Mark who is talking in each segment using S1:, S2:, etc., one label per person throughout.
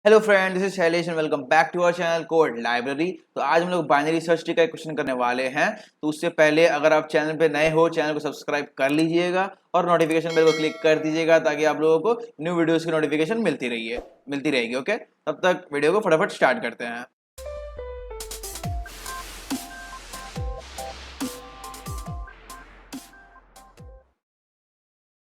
S1: Hello friend, this is Shailesh and welcome back to our channel code library. तो आज हम लोग बाइनरी सर्च ट्री का एक क्वेश्चन करने वाले हैं। तो उससे पहले अगर आप चैनल पे नए हो, चैनल को सब्सक्राइब कर लीजिएगा और नोटिफिकेशन बेल को क्लिक कर दीजिएगा ताकि आप लोगों को न्यू वीडियोस की नोटिफिकेशन मिलती रहेगी। ओके, तब तक वीडियो को फटाफट स्टार्ट करते हैं।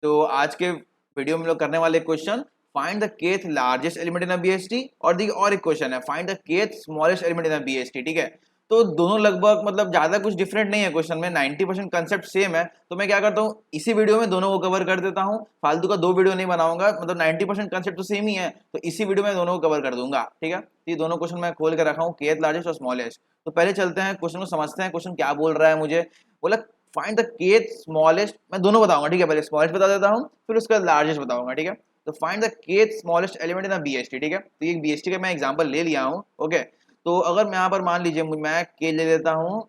S1: तो आज के वीडियो में लोग करने वाले question, find the kth largest element in a BST, और देखिए और एक क्वेश्चन है, find the kth smallest element in a BST. ठीक है, तो दोनों लगभग मतलब ज्यादा कुछ डिफरेंट नहीं है क्वेश्चन में, 90% कंसेप्ट सेम है। तो मैं क्या करता हूँ, इसी वीडियो में दोनों को कवर कर देता हूँ, फालतू का दो वीडियो नहीं बनाऊंगा। मतलब 90% कंसेप्ट तो सेम ही है, तो इसी वीडियो में दोनों को कवर कर दूंगा। ठीक है, तो ये दोनों क्वेश्चन मैं खोल के रखा हूँ, केथ लार्जेस्ट और स्मॉलेस्ट। तो पहले चलते हैं क्वेश्चन को समझते हैं। क्वेश्चन क्या बोल रहा है मुझे, बोला फाइंड द केथ स्मॉलेस्ट। मैं दोनों बताऊंगा, ठीक है, पहले स्मॉलेस्ट बता देता हूँ फिर उसका लार्जेस्ट बताऊंगा। ठीक है, तो find the kth smallest element in the BST. ठीक है, तो ये बीएसटी का मैं एग्जांपल ले लिया हूँ। ओके, तो अगर मैं यहाँ पर मान लीजिए मैं के ले लेता हूँ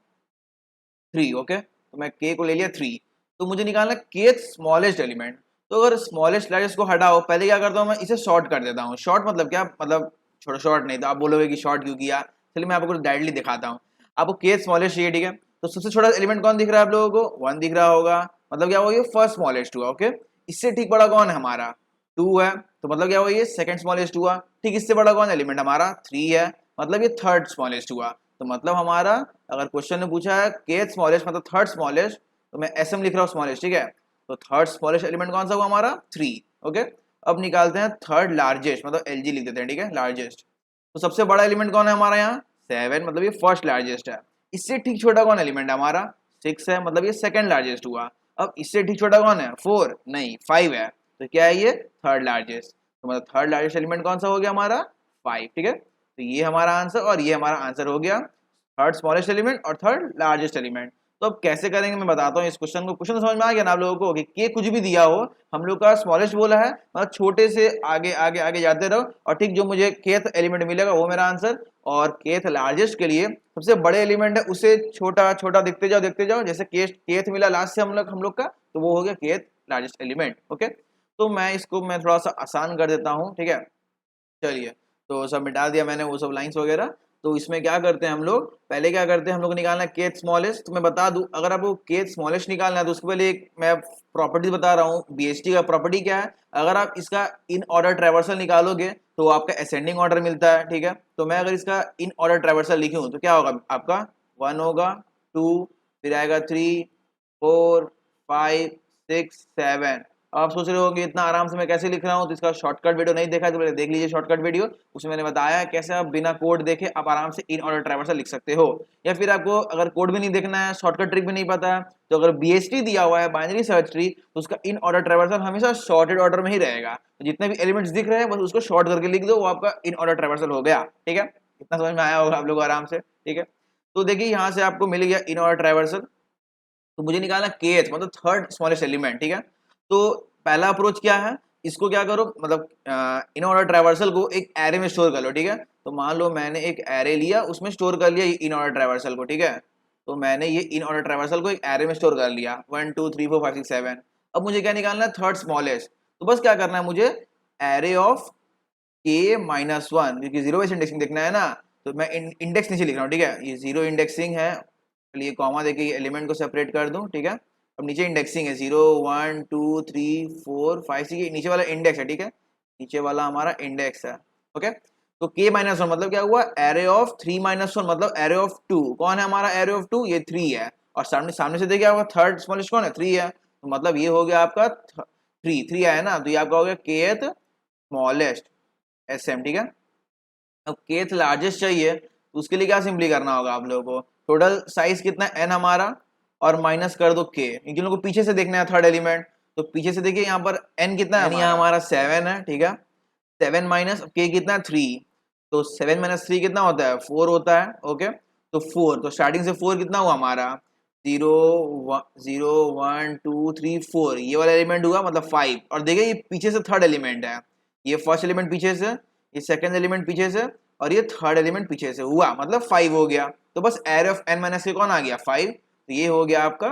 S1: 3। ओके, तो मैं के को ले लिया 3, तो मुझे निकालना केथ स्मॉलेस्ट एलिमेंट। तो अगर स्मॉलेस्ट लार्जेस्ट को हटाओ, पहले क्या करता हूँ मैं इसे शॉर्ट कर देता हूँ। शॉर्ट मतलब क्या, मतलब छोटा शॉर्ट नहीं, तो आप बोलोगे कि शॉर्ट क्यों किया। चलिए मैं आपको डायरेक्टली दिखाता हूँ। आपको केथ स्मॉलेस्ट चाहिए, ठीक है, तो सबसे छोटा एलिमेंट कौन दिख रहा है आप लोगों को, 1 दिख रहा होगा। मतलब क्या हुआ, ये फर्स्ट स्मॉलेस्ट हुआ। ओके, इससे ठीक बड़ा कौन है हमारा, 2 है, तो मतलब क्या हुआ, ये सेकंड स्मॉलेस्ट हुआ। ठीक, इससे बड़ा कौन एलिमेंट हमारा, 3 है, मतलब ये थर्ड स्मॉलेस्ट हुआ। तो मतलब हमारा, अगर क्वेश्चन ने पूछा है केथ स्मॉलेस्ट मतलब थर्ड स्मॉलेस्ट, तो मैं एसएम लिख रहा हूँ स्मॉलेस्ट। ठीक है, तो थर्ड स्मॉलेस्ट एलिमेंट कौन सा हुआ हमारा, 3। ओके, अब निकालते हैं थर्ड लार्जेस्ट, मतलब एलजी लिख देते हैं। ठीक है, लार्जेस्ट, तो सबसे बड़ा एलिमेंट कौन है हमारा यहाँ, 7, मतलब ये फर्स्ट लार्जेस्ट है। इससे ठीक छोटा कौन एलिमेंट है हमारा, 6 है, मतलब ये सेकंड लार्जेस्ट हुआ। अब इससे ठीक छोटा कौन है, 4 नहीं 5 है, तो क्या है ये, थर्ड लार्जेस्ट। तो मतलब थर्ड लार्जेस्ट एलिमेंट कौन सा हो गया हमारा, 5। ठीक है, तो ये हमारा आंसर और ये हमारा आंसर हो गया, थर्ड स्मॉलेस्ट एलिमेंट और थर्ड लार्जेस्ट एलिमेंट। तो अब कैसे करेंगे मैं बताता हूँ इस क्वेश्चन को। क्वेश्चन समझ में आ गया ना आप लोगों को कि के कुछ भी दिया हो, हम लोग का स्मॉलेस्ट बोला है, मतलब छोटे से आगे आगे आगे जाते रहो, और ठीक जो मुझे केथ एलिमेंट मिलेगा वो मेरा आंसर। और केथ लार्जेस्ट के लिए सबसे बड़े एलिमेंट है उसे छोटा छोटा देखते जाओ, जैसे केथ केथ मिला लास्ट से हम लोग का, तो वो हो गया केथ लार्जेस्ट एलिमेंट। ओके, तो मैं इसको मैं थोड़ा सा आसान कर देता हूँ। ठीक है, चलिए, तो सब मिटा दिया मैंने वो सब लाइंस वगैरह। तो इसमें क्या करते हैं हम लोग, पहले क्या करते हैं हम लोग निकालना है केथ स्मॉलेस्ट। तो मैं बता दूं, अगर आपको केथ स्मॉलेस्ट निकालना है तो उसके पहले एक मैं प्रॉपर्टी बता रहा हूँ। बीएसटी का प्रॉपर्टी क्या है, अगर आप इसका इन ऑर्डर ट्रेवर्सल निकालोगे तो आपका असेंडिंग ऑर्डर मिलता है। ठीक है, तो मैं अगर इसका इन ऑर्डर ट्रेवर्सल लिखूं तो क्या होगा आपका, 1 होगा, 2, फिर आएगा 3, 4, 5, 6, 7। आप सोच रहे होंगे इतना आराम से मैं कैसे लिख रहा हूँ, तो इसका शॉर्टकट वीडियो नहीं देखा तो पहले देख लीजिए शॉर्टकट वीडियो, उसमें मैंने बताया है कैसे आप बिना कोड देखे आप आराम से इन ऑर्डर ट्रैवर्सल लिख सकते हो। या फिर आपको अगर कोड भी नहीं देखना है, शॉर्टकट ट्रिक भी नहीं पता है, तो अगर बीएसटी दिया हुआ है बाइनरी सर्च ट्री, तो उसका इन ऑर्डर ट्रैवर्सल हमेशा शॉर्टेड ऑर्डर में ही रहेगा। तो जितने भी एलिमेंट्स दिख रहे हैं बस उसको शॉर्ट करके लिख दो, वो आपका इन ऑर्डर ट्रैवर्सल हो गया। ठीक है, इतना समझ में आया होगा आप लोग आराम से। ठीक है, तो देखिए यहाँ से आपको मिल गया इन ऑर्डर ट्रैवर्सल। तो मुझे निकालना केथ मतलब थर्ड स्मॉलेस्ट एलिमेंट। ठीक है, तो पहला अप्रोच क्या है, इसको क्या करो, मतलब इन ऑर्डर ट्रैवर्सल को एक एरे में स्टोर कर लो। ठीक है, तो मान लो मैंने एक एरे लिया, उसमें स्टोर कर लिया इन ऑर्डर ट्रैवर्सल को। ठीक है, तो मैंने ये इन ऑर्डर ट्रैवर्सल को एक एरे में स्टोर कर लिया, 1 2 3 4 5 6 7। अब मुझे क्या निकालना है, थर्ड स्मॉलेस्ट। तो बस क्या करना है मुझे, एरे ऑफ के माइनस 1, क्योंकि जीरो बेस इंडेक्सिंग देखना है ना, तो मैं इंडेक्स नीचे लिख रहा हूँ। ठीक है, ये जीरो इंडेक्सिंग है, चलिए कॉमा देके एलिमेंट को सेपरेट कर दूं। ठीक है, अब नीचे इंडेक्सिंग है 0 1 2 3 4 5 6, नीचे वाला इंडेक्स है। ठीक है, नीचे वाला हमारा इंडेक्स है। ओके, तो k माइनस 1 मतलब क्या हुआ, एरे ऑफ 3 माइनस 1 मतलब एरे ऑफ 2। कौन है हमारा एरे ऑफ 2, ये 3 है, और सामने सामने से देखिए आपका थर्ड स्मॉलेस्ट कौन है, 3 है, तो मतलब ये हो गया आपका 3 आया ना, तो ये आपका हो गया केथ स्मॉलेस्ट एसएम। ठीक है, अब केथ लार्जेस्ट चाहिए तो उसके लिए क्या सिंपली करना होगा आप लोगों को, टोटल साइज कितना है n हमारा, और माइनस कर दो k, इन लोगों को पीछे से देखना है थर्ड एलिमेंट। तो पीछे से देखिए यहाँ पर n कितना है, यहाँ हमारा 7 है। ठीक है, 7 माइनस k कितना है, 3, तो 7 माइनस 3 कितना होता है, 4 होता है। ओके, तो 4, तो स्टार्टिंग से 4 कितना हुआ हमारा, 0 0 1 2 3 4, ये वाला एलिमेंट हुआ मतलब 5। और देखिए ये पीछे से थर्ड एलिमेंट है, ये फर्स्ट एलिमेंट पीछे से, ये सेकंड एलिमेंट पीछे से, और ये थर्ड एलिमेंट पीछे से हुआ, मतलब 5 हो गया। तो बस एरे ऑफ n माइनस के कौन आ गया, 5, तो ये हो गया आपका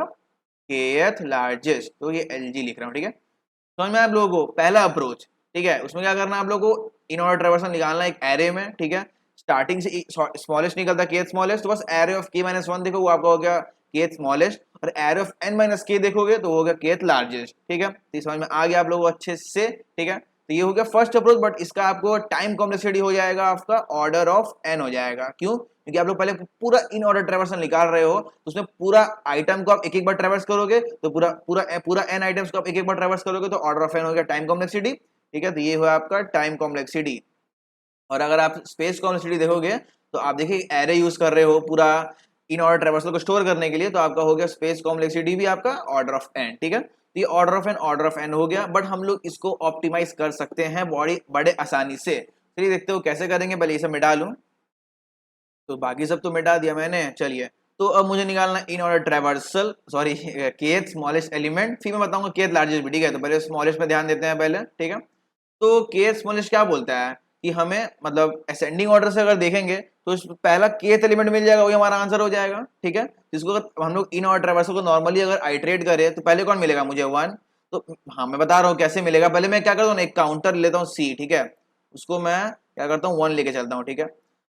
S1: kth लार्जेस्ट। तो ये LG लिख रहा हूँ। ठीक है, समझ में आप लोगों को पहला अप्रोच। ठीक है। उसमें क्या करना है आप लोगों को, इन ऑर्डर ट्रावर्सल निकालना है एक एरे में, ठीक है। स्टार्टिंग से स्मॉलेस्ट निकलता है केथ स्मॉलेस्ट, तो बस एरे ऑफ के माइनस वन देखो वो आपका हो गया केथ स्मॉलेस्ट, और एरे ऑफ एन माइनस के देखोगे तो हो गया केथ लार्जेस्ट, ठीक है। तो समझ में आ गया आप लोगों को अच्छे से, ठीक है। तो ये हो गया फर्स्ट अप्रोच, बट इसका आपको टाइम कॉम्प्लेक्सिटी हो जाएगा आपका ऑर्डर ऑफ एन हो जाएगा। क्यों? क्योंकि आप लोग पहले पूरा इन ऑर्डर ट्रैवर्सल निकाल रहे हो, तो उसमें पूरा आइटम को आप एक एक बार ट्रैवर्स करोगे, तो पूरा पूरा पूरा एन आइटम्स को आप एक एक बार ट्रैवर्स करोगे, तो ऑर्डर ऑफ एन हो गया टाइम कॉम्प्लेक्सिटी, ठीक है। तो ये हुआ आपका टाइम कॉम्प्लेक्सिटी। और अगर आप स्पेस कॉम्प्लेक्सिटी देखोगे तो आप देखिए एरे यूज कर रहे हो पूरा इन ऑर्डर ट्रैवर्सल को स्टोर करने के लिए, तो आपका हो गया स्पेस कॉम्प्लेक्सिटी भी आपका ऑर्डर ऑफ एन, ठीक है। तो ये ऑर्डर ऑफ एन हो गया, बट हम लोग इसको ऑप्टिमाइज कर सकते हैं बड़े आसानी से। चलिए देखते हो कैसे करेंगे। पहले ये सब मिटा लूं, तो बाकी सब तो मिटा दिया मैंने। चलिए, तो अब मुझे निकालना in order traversal, sorry kth smallest element, फिर मैं बताऊंगा केथ लार्जेस्ट भी, ठीक है। तो पहले स्मॉलेस्ट में ध्यान देते हैं पहले, ठीक है। तो केथ स्मॉलेस्ट क्या बोलता है कि हमें मतलब असेंडिंग ऑर्डर से अगर देखेंगे तो पहला केथ एलिमेंट मिल जाएगा, वही हमारा आंसर हो जाएगा, ठीक है। जिसको अगर हम लोग इन ऑर्डर ट्रैवर्सल को नॉर्मली अगर आइट्रेट करें तो पहले कौन मिलेगा मुझे? वन। तो हाँ मैं बता रहा हूँ कैसे मिलेगा। पहले मैं क्या करता हूँ, एक काउंटर लेता हूँ सी, ठीक है। उसको मैं क्या करता हूँ, वन लेके चलता हूँ, ठीक है।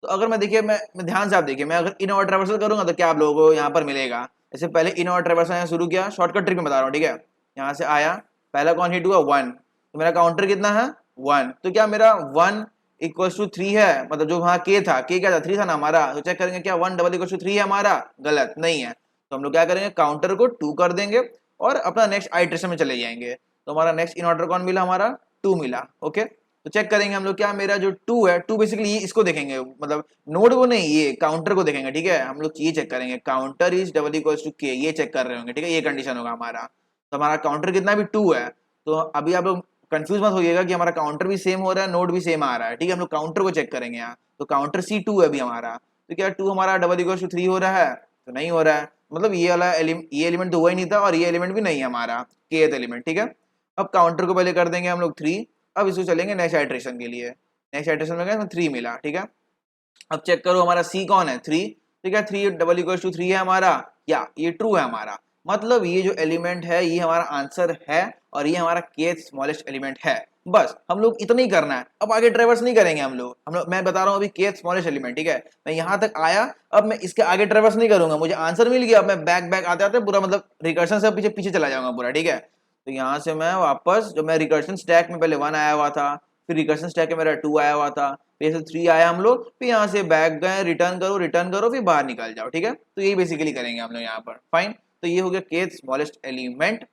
S1: तो अगर मैं देखिए मैं ध्यान से आप देखिए, मैं अगर इन ऑर्डर ट्रैवर्सल करूंगा तो क्या आप लोगों को यहाँ पर मिलेगा? जैसे पहले इन ऑर्डर ट्रैवर्सल यहाँ शुरू किया, शॉर्टकट ट्रिक में बता रहा हूँ, ठीक है। यहाँ से आया, पहला कौन हिट हुआ? वन। तो मेरा काउंटर कितना है? वन। तो क्या मेरा वन इक्वल टू थ्री है? मतलब जो वहाँ के था, के क्या था? थ्री था ना हमारा। तो चेक करेंगे क्या one double equal to three है हमारा? गलत नहीं है। तो हम लोग क्या करेंगे, काउंटर को टू कर देंगे और अपना नेक्स्ट आइट्रेशन में चले जाएंगे। तो हमारा नेक्स्ट इन ऑर्डर कौन मिला? हमारा टू मिला, ओके। तो चेक करेंगे हम लोग, क्या मेरा जो टू है, टू बेसिकली ये इसको देखेंगे, मतलब नोड को नहीं, ये काउंटर को देखेंगे, ठीक है। हम लोग ये चेक करेंगे counter is double equal to K, ये चेक कर रहे होंगे, ठीक है। ये कंडीशन होगा हमारा। तो हमारा काउंटर कितना भी टू है। तो अभी आप लोग कंफ्यूज मत होइएगा कि हमारा काउंटर भी सेम हो रहा है, नोड भी सेम आ रहा है, ठीक है। हम लोग काउंटर को चेक करेंगे यहाँ। तो काउंटर सी टू है अभी हमारा। तो क्या टू हमारा डबल इक्वल टू थ्री हो रहा है? तो नहीं हो रहा है, मतलब ये वाला ये एलिमेंट तो हुआ ही नहीं था, और ये एलिमेंट भी नहीं है हमारा के एलिमेंट, ठीक है। अब काउंटर को पहले कर देंगे हम लोग थ्री। अब इसको चलेंगे नेक्स्ट आइट्रेशन के लिए। नेक्स्ट आइट्रेशन में गए थ्री मिला, ठीक है। अब चेक करो हमारा सी कौन है? थ्री। ठीक है, three double equal to three है हमारा, या ये ट्रू है हमारा। मतलब ये जो एलिमेंट है ये हमारा आंसर है, और ये हमारा केथ स्मॉलेस्ट एलिमेंट है। बस हम लोग इतना ही करना है, अब आगे ट्रेवर्स नहीं करेंगे हम लोग। मैं बता रहा हूँ अभी केथ स्मॉलेस्ट एलिमेंट, ठीक है। मैं यहाँ तक आया, अब मैं इसके आगे ट्रेवर्स नहीं करूंगा, मुझे आंसर मिल गया। अब मैं बैक बैक आते आते पूरा मतलब रिकर्शन से पीछे पीछे चला जाऊंगा पूरा, ठीक है। तो यहाँ से मैं वापस, जो मैं रिकर्शन स्टैक में पहले वन आया हुआ था, फिर रिकर्शन स्टैक में मेरा टू आया हुआ था, फिर से थ्री आया हम लोग, फिर यहाँ से बैक गए, रिटर्न करो, फिर बाहर निकल जाओ, ठीक है। तो यही बेसिकली करेंगे हम लोग यहाँ पर, फाइन। तो ये हो गया केथ स्मॉलेस्ट एलिमेंट।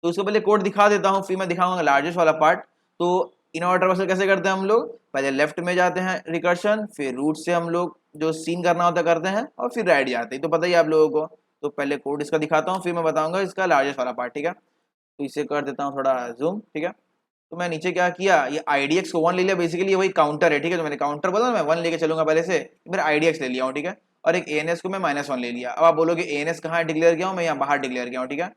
S1: तो उसको पहले कोड दिखा देता हूँ, फिर मैं दिखाऊंगा लार्जेस्ट वाला पार्ट। तो इन ऑर्डर ट्रैवर्सल कैसे करते हैं हम लोग? पहले लेफ्ट में जाते हैं रिकर्शन, फिर रूट से हम लोग जो सीन करना होता है करते हैं, और फिर राइट जाते हैं, तो पता ही आप लोगों को। तो पहले कोड इसका दिखाता हूँ, फिर मैं बताऊंगा इसका लार्जेस्ट वाला पार्ट, ठीक है। तो इसे कर देता हूँ थोड़ा जूम, ठीक है। तो मैं नीचे क्या किया, ये आईडीएक्स को वन ले लिया, बेसिकली ये वही काउंटर है, ठीक है। तो मैंने काउंटर बोला, मैं वन लेके चलूंगा पहले से, मेरा आईडीएक्स ले लिया हूँ, ठीक है। और एक एएनएस को मैं माइनस वन ले लिया। अब आप बोलोगे एएनएस कहाँ डिक्लेयर किया हूँ? मैं यहाँ बाहर डिक्लेयर किया हूँ, ठीक है।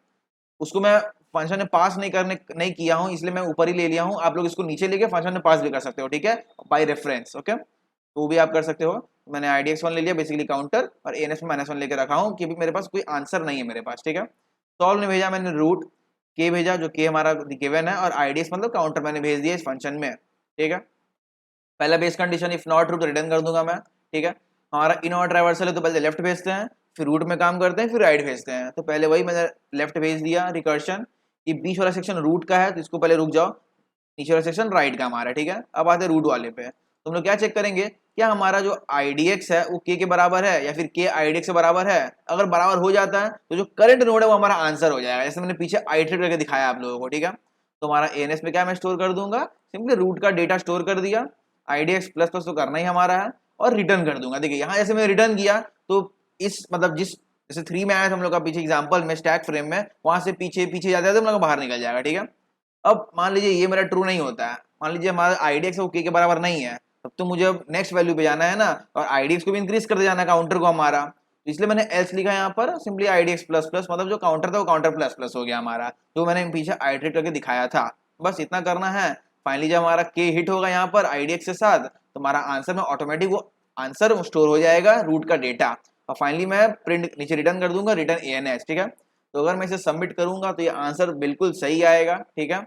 S1: उसको मैं फंक्शन में पास नहीं किया हूँ, इसलिए मैं ऊपर ही ले लिया हूँ। आप लोग इसको नीचे लेके फंक्शन में पास भी कर सकते हो, ठीक है, बाय रेफरेंस, ओके। तो वो भी आप कर सकते हो। मैंने आईडीएक्स वन ले लिया बेसिकली काउंटर, और एएनएस में माइनस वन लेके रखा हूँ, क्योंकि मेरे पास कोई आंसर नहीं है मेरे पास, ठीक है। सॉल्व ने भेजा, मैंने रूट के भेजा, जो के हमारा गिवन है, और आईडीएक्स मतलब काउंटर मैंने भेज दिया इस फंक्शन में, ठीक है। पहला base condition if not true तो रिटर्न कर दूंगा मैं, ठीक है। हमारा इन और ट्रैवर्सल है, तो पहले लेफ्ट भेजते हैं, फिर रूट में काम करते हैं, फिर राइट भेजते हैं। तो पहले वही मैंने लेफ्ट भेज दिया रिकर्शन। ये बीच वाला सेक्शन रूट का है, तो इसको पहले रुक जाओ, नीचे वाला सेक्शन राइट का हमारा, ठीक है। अब आते हैं रूट वाले पे। तो हम लोग क्या चेक करेंगे, क्या हमारा जो आईडीएक्स है वो के बराबर है, या फिर के आईडीएक्स से बराबर है। अगर बराबर हो जाता है तो जो करंट नोड है वो हमारा आंसर हो जाएगा, जैसे मैंने पीछे आइटरेट करके दिखाया आप लोगों को, ठीक है। तो हमारा एएनएस में क्या मैं स्टोर कर दूंगा, सिंपली रूट का डेटा स्टोर कर दिया, आईडीएक्स प्लस प्लस तो करना ही हमारा है, और रिटर्न कर दूंगा। देखिए यहाँ जैसे मैं रिटर्न किया, तो इस मतलब जिस जैसे थ्री में आया था हम लोग का पीछे एग्जांपल में स्टैक फ्रेम में, वहां से पीछे पीछे जाते हैं तो हम लोग बाहर निकल जाएगा, ठीक है। अब मान लीजिए ये मेरा ट्रू नहीं होता है, मान लीजिए हमारा आईडीएक्स वो के बराबर नहीं है, तब तो मुझे अब नेक्स्ट वैल्यू पे जाना है ना, और आईडीएक्स को भी इंक्रीज करते जाना है काउंटर को हमारा। तो इसलिए मैंने एल्स लिखा यहाँ पर, सिंपली आईडीएक्स प्लस प्लस, मतलब जो काउंटर था वो काउंटर प्लस प्लस हो गया हमारा, जो मैंने पीछे आइटरेट करके दिखाया था। बस इतना करना है। फाइनली जब हमारा के हिट होगा यहाँ पर आईडीएक्स के साथ, तो हमारा आंसर में ऑटोमेटिक वो आंसर स्टोर हो जाएगा रूट का डेटा, और फाइनली मैं प्रिंट नीचे रिटर्न कर दूंगा, रिटर्न एएनएस, ठीक है। तो अगर मैं इसे सबमिट करूंगा तो ये आंसर बिल्कुल सही आएगा, ठीक है।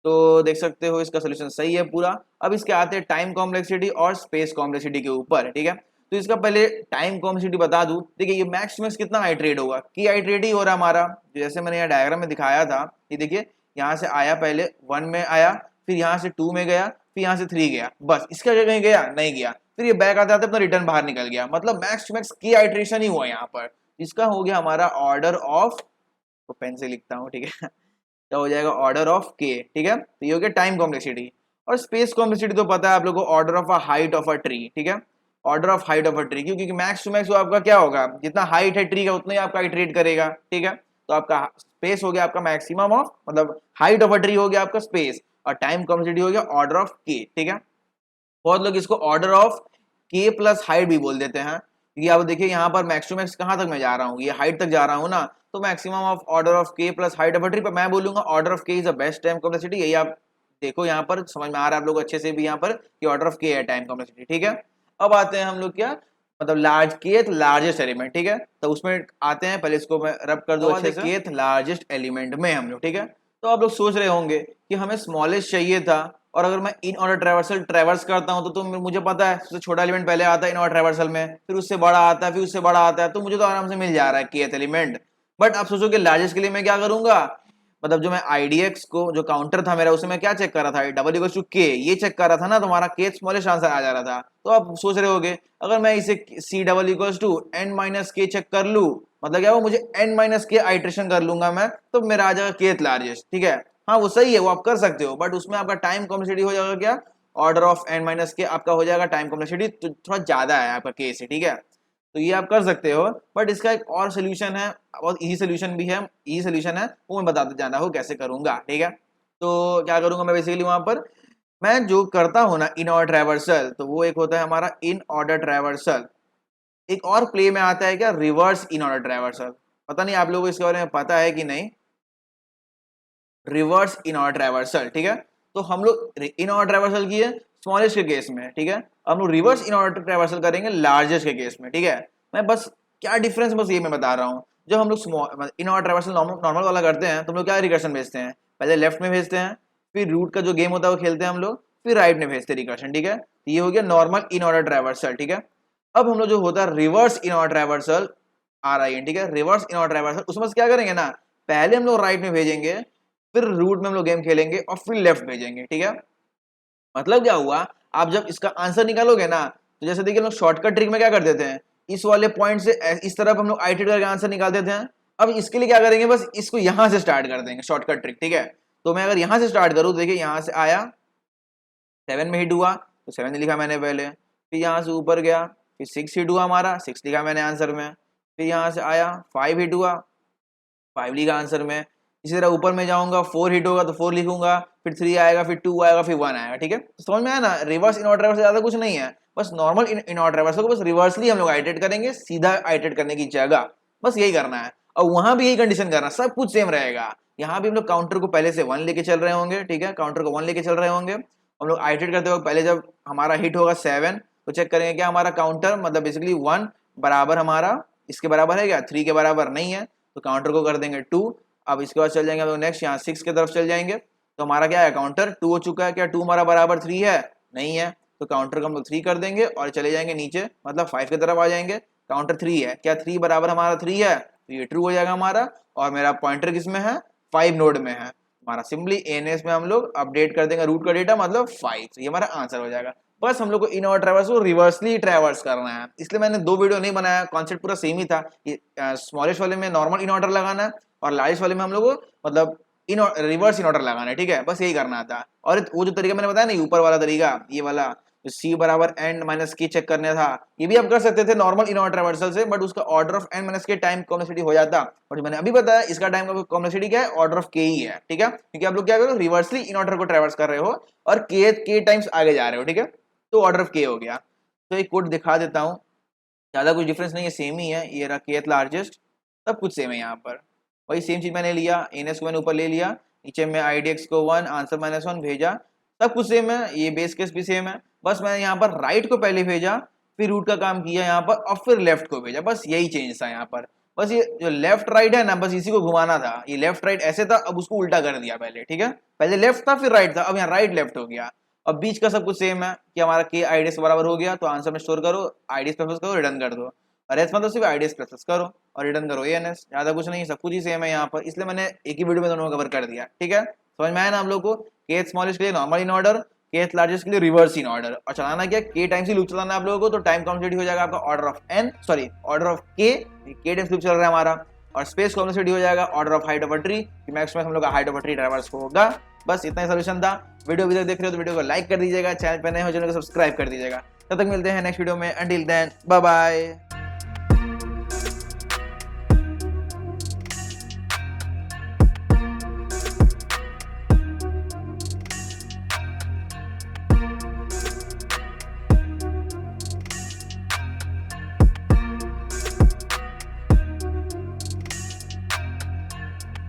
S1: तो देख सकते हो इसका सोल्यूशन सही है पूरा। अब इसके आते हैं टाइम कॉम्प्लेक्सिटी और स्पेस कॉम्प्लेक्सिटी के ऊपर, ठीक है। तो इसका पहले टाइम कॉम्प्लेक्सिटी बता दूं। देखिए ये मैक्स टू मैक्स कितना आइट्रेट होगा, की आइट्रेट ही हो रहा हमारा, जैसे मैंने यहाँ डायग्राम में दिखाया था। ये देखिए यहाँ से आया, पहले 1 में आया, फिर यहाँ से 2 में गया, फिर यहाँ से 3 गया, बस इसके आगे कहीं गया नहीं गया, फिर ये बैक आते आते अपना रिटर्न बाहर निकल गया, मतलब मैक्स टू मैक्स की आइट्रेशन ही हुआ यहाँ पर। इसका हो गया हमारा ऑर्डर ऑफ, तो पेन से लिखता हूँ, ठीक है, तो हो जाएगा ऑर्डर ऑफ के, ठीक है। तो ये हो गया टाइम कॉम्प्लेक्सिटी। और स्पेस कॉम्प्लेक्सिटी तो पता है आप लोगों को, order of a height of a tree, ठीक है, order of height of a tree, क्योंकि मैक्स टू मैक्स वो आपका क्या होगा, जितना हाइट है ट्री का उतना ही आपका आइट्रेट करेगा, ठीक है। तो आपका स्पेस हो गया आपका मैक्सिमम ऑफ, मतलब हाइट ऑफ अ ट्री हो गया आपका स्पेस, और टाइम कॉम्प्लेक्सिटी हो गया ऑर्डर ऑफ के, ठीक है। बहुत लोग इसको ऑर्डर ऑफ के प्लस हाइट भी बोल देते हैं, क्योंकि आप देखिए यहाँ पर मैक्स टू मैक्स कहाँ तक मैं जा रहा हूँ, ये हाइट तक जा रहा हूँ ना, तो मैक्सिमम ऑफ ऑर्डर ऑफ के plus height of a tree, पर मैं बोलूंगा ऑर्डर ऑफ के is the best time complexity. यही आप देखो यहाँ पर समझ में आ रहा है आप लोग अच्छे से भी यहाँ पर कि ऑर्डर ऑफ के है टाइम कॉम्प्लेक्सिटी, ठीक है। अब आते हैं हम लोग क्या, मतलब लार्ज केथ लार्जेस्ट एलिमेंट, ठीक है। तो उसमें आते हैं, पहले इसको मैं रब कर दूं अच्छे से, केथ लार्जेस्ट एलिमेंट में हम लोग, ठीक है। तो आप लोग सोच रहे होंगे कि हमें स्मॉलेस्ट चाहिए था, और अगर मैं इन ऑर्डर ट्रैवर्सल ट्रैवर्स करता हूं तो मुझे पता है सबसे छोटा एलिमेंट पहले आता है इन ऑर्डर ट्रैवर्सल में, फिर उससे बड़ा आता है, फिर उससे बड़ा आता है, तो मुझे तो आराम से मिल जा रहा है केथ एलिमेंट। बट आप सोचो कि लार्जेस्ट के लिए मैं क्या करूंगा, मतलब जो मैं IDX को जो काउंटर था मेरा उसमें मैं क्या चेक कर रहा था, डबल इक्वल टू के, ये चेक कर रहा था ना, तो हमारा के स्मॉलेस्ट आंसर आ जा रहा था। तो आप सोच रहे होगे अगर मैं इसे C double equal to N minus K check कर लूं, मतलब क्या वो मुझे एन माइनस के आइट्रेशन कर लूंगा मैं, तो मेरा आ जाएगा केथ लार्जेस्ट, ठीक है। हाँ वो सही है, वो आप कर सकते हो, बट उसमें आपका टाइम कॉम्प्लेक्सिटी हो जाएगा क्या, ऑर्डर ऑफ एन माइनस के आपका हो जाएगा टाइम कॉम्प्लेक्सिटी, तो थोड़ा ज्यादा है आपका के से, ठीक है। तो ये आप कर सकते हो, बट इसका एक और सोल्यूशन है, बहुत इजी सोल्यूशन भी है, इजी सोल्यूशन है, वो मैं बताते जाना हूँ कैसे करूंगा, ठीक है। तो क्या करूंगा मैं बेसिकली वहां पर, मैं जो करता हूँ ना इन ऑर्डर ट्रैवर्सल, तो वो एक होता है हमारा इन ऑर्डर ट्रैवर्सल। एक और प्ले में आता है क्या, रिवर्स इन ऑर्डर ट्रैवर्सल, पता नहीं आप लोगों को इसके बारे में पता है कि नहीं, रिवर्स इन ऑर्डर ट्रैवर्सल, ठीक है। तो हम लोग इन ऑर्डर ट्रैवर्सल किए स्मॉलेस्ट के केस में, ठीक है। हम लोग रिवर्स इन ऑर्डर ट्रैवर्सल करेंगे लार्जेस्ट के केस में, ठीक है। मैं बस क्या डिफरेंस बस ये मैं बता रहा हूँ, जब हम लोग इन ऑर्डर ट्रैवर्सल नॉर्मल वाला करते हैं तो हम लोग क्या रिकर्शन भेजते हैं, पहले लेफ्ट में भेजते हैं, फिर रूट का जो गेम होता है वो खेलते हैं हम लोग, फिर राइट में भेजते हैं रिकर्शन, ठीक है। तो ये हो गया नॉर्मल इन ऑर्डर ट्रैवर्सल, ठीक है। अब हम लोग जो होता है रिवर्स इन ऑर्डर ट्रैवर्सल आ रहा है, ठीक है, रिवर्स इन ऑर्डर ट्रैवर्सल, उसमें क्या करेंगे ना, पहले हम लोग राइट में भेजेंगे, फिर रूट में हम लोग गेम खेलेंगे, और फिर लेफ्ट भेजेंगे, ठीक है। मतलब क्या हुआ, आप जब इसका आंसर निकालोगे ना, तो जैसे देखिए लोग शॉर्टकट ट्रिक में क्या कर देते हैं, इस वाले पॉइंट से इस तरफ हम लोग आइटेड करके आंसर निकाल देते हैं। अब इसके लिए क्या करेंगे, बस इसको यहां से स्टार्ट कर देंगे शॉर्टकट ट्रिक, ठीक है। तो मैं अगर यहां से स्टार्ट करूं, देखिए यहां से आया 7 में हिट हुआ, तो 7 लिखा मैंने पहले, फिर यहाँ से ऊपर गया, फिर 6 हिट हुआ हमारा, 6 लिखा मैंने आंसर में, फिर यहाँ से आया 5 हिट हुआ, 5 लिखा आंसर में, इसी तरह ऊपर में जाऊंगा 4 हिट होगा तो 4 लिखूंगा, फिर 3 आएगा, फिर 2 आएगा, फिर 1 आएगा, ठीक है। तो समझ में आया ना, रिवर्स इन ऑर्डर से ज्यादा कुछ नहीं है, बस नॉर्मल इन ऑर्डर को बस रिवर्सली हम लोग आइटरेट करेंगे, सीधा आइटरेट करने की जगह बस यही करना है। और वहां भी यही कंडीशन करना, सब कुछ सेम रहेगा। यहाँ भी हम लोग काउंटर को पहले से 1 लेके चल रहे होंगे, ठीक है, काउंटर को 1 लेके चल रहे होंगे। हम लोग आइटरेट करते हुए पहले जब हमारा हिट होगा 7, तो चेक करेंगे क्या हमारा काउंटर, मतलब बेसिकली 1 बराबर हमारा इसके बराबर है क्या, 3 के बराबर नहीं है, तो काउंटर को कर देंगे 2। अब इसके बाद चल जाएंगे हम लोग नेक्स्ट यहाँ 6 की तरफ चल जाएंगे, तो हमारा क्या है, काउंटर 2 हो चुका है, क्या 2 हमारा बराबर 3 है, नहीं है, तो काउंटर को हम लोग 3 कर देंगे और चले जाएंगे नीचे, मतलब 5 की तरफ आ जाएंगे, काउंटर 3 है, क्या 3 बराबर हमारा 3 है, तो ये ट्रू हो जाएगा हमारा, और मेरा पॉइंटर किस में है, 5 नोड में है हमारा, सिंपली एनएस में हम लोग अपडेट कर देंगे रूट का डेटा, मतलब 5, तो ये हमारा आंसर हो जाएगा। बस हम लोग को इन और ट्रैवर्स को रिवर्सली ट्रैवर्स करना है, इसलिए मैंने 2 वीडियो नहीं बनाया, कॉन्सेप्ट पूरा सेम ही था। स्मॉलेस्ट वाले में नॉर्मल इन ऑर्डर लगाना है, और लार्जेस्ट वाले में हम लोग को मतलब रिवर्स इन ऑर्डर लगाना है, ठीक है, बस यही करना था। और वो जो तरीका मैंने बताया ना ऊपर वाला तरीका, ये वाला सी बराबर एन माइनस के चेक करने था, ये भी आप कर सकते थे नॉर्मल इन ऑर्डर ट्रैवर्सल से, बट उसका ऑर्डर ऑफ एन माइनस के टाइम कॉम्प्लेक्सिटी हो जाता, और जो मैंने अभी बताया इसका टाइम कॉम्प्लेक्सिटी क्या है, ऑर्डर ऑफ के ही है, ठीक है, क्योंकि आप लोग क्या करो रिवर्सली इन ऑर्डर को ट्रैवर्स कर रहे हो और के टाइम्स आगे जा रहे हो, ठीक है, तो ऑर्डर ऑफ के हो गया। तो एक कोड दिखा देता हूँ, ज्यादा कुछ डिफरेंस नहीं है, सेम ही है, ये रहा केथ लार्जेस्ट, सब कुछ सेम है यहाँ पर, वही सेम चीज मैंने लिया, एनएस को मैंने ऊपर ले लिया, नीचे में आईडीएक्स को 1 आंसर -1 भेजा, सब कुछ सेम है, ये बेस केस भी सेम है, बस मैंने यहाँ पर राइट को पहले भेजा, फिर रूट का काम किया यहाँ पर, और फिर लेफ्ट को भेजा, बस यही चेंज था यहाँ पर। बस ये जो लेफ्ट राइट है ना, बस इसी को घुमाना था। ये लेफ्ट राइट ऐसे था, अब उसको उल्टा कर दिया पहले, ठीक है। पहले लेफ्ट था फिर राइट था, अब यहाँ राइट लेफ्ट हो गया। अब बीच का सब कुछ सेम है कि हमारा के आईडीएस बराबर हो गया, तो आंसर में स्टोर करो, आईडीएस प्रेफरेंस करो, रिटर्न कर दो। और एस मतलब सिर्फ आईडीएस प्रेफरेंस करो और रिटर्न करो एएनएस, ज्यादा कुछ नहीं, सब कुछ ही सेम है यहाँ पर, इसलिए मैंने एक ही वीडियो में दोनों को कवर कर दिया, ठीक है। समझ में आया ना आप लोगों को? केथ स्मॉलेस्ट के लिए normal in order, kth largest के लिए रिवर्स इन ऑर्डर। और चलाना क्या, के टाइम्स ही लूप चलाना है आप लोगों को, तो टाइम कॉम्प्लेक्सिटी हो जाएगा आपका order of N, sorry order of K times loop चल रहा है हमारा। और स्पेस कॉम्प्लेक्सिटी हो जाएगा order of height of a tree, कि मैक्सिमम हम लोग का height of a tree traverse होगा। बस इतना ही सोल्यूशन था। वीडियो अभी तक देख रहे हो तो वीडियो को लाइक कर दीजिएगा, चैनल पर नए हो चैनल को सब्सक्राइब कर दीजिएगा। तब तक मिलते हैं नेक्स्ट वीडियो में, अंटिल देन बाय बाय।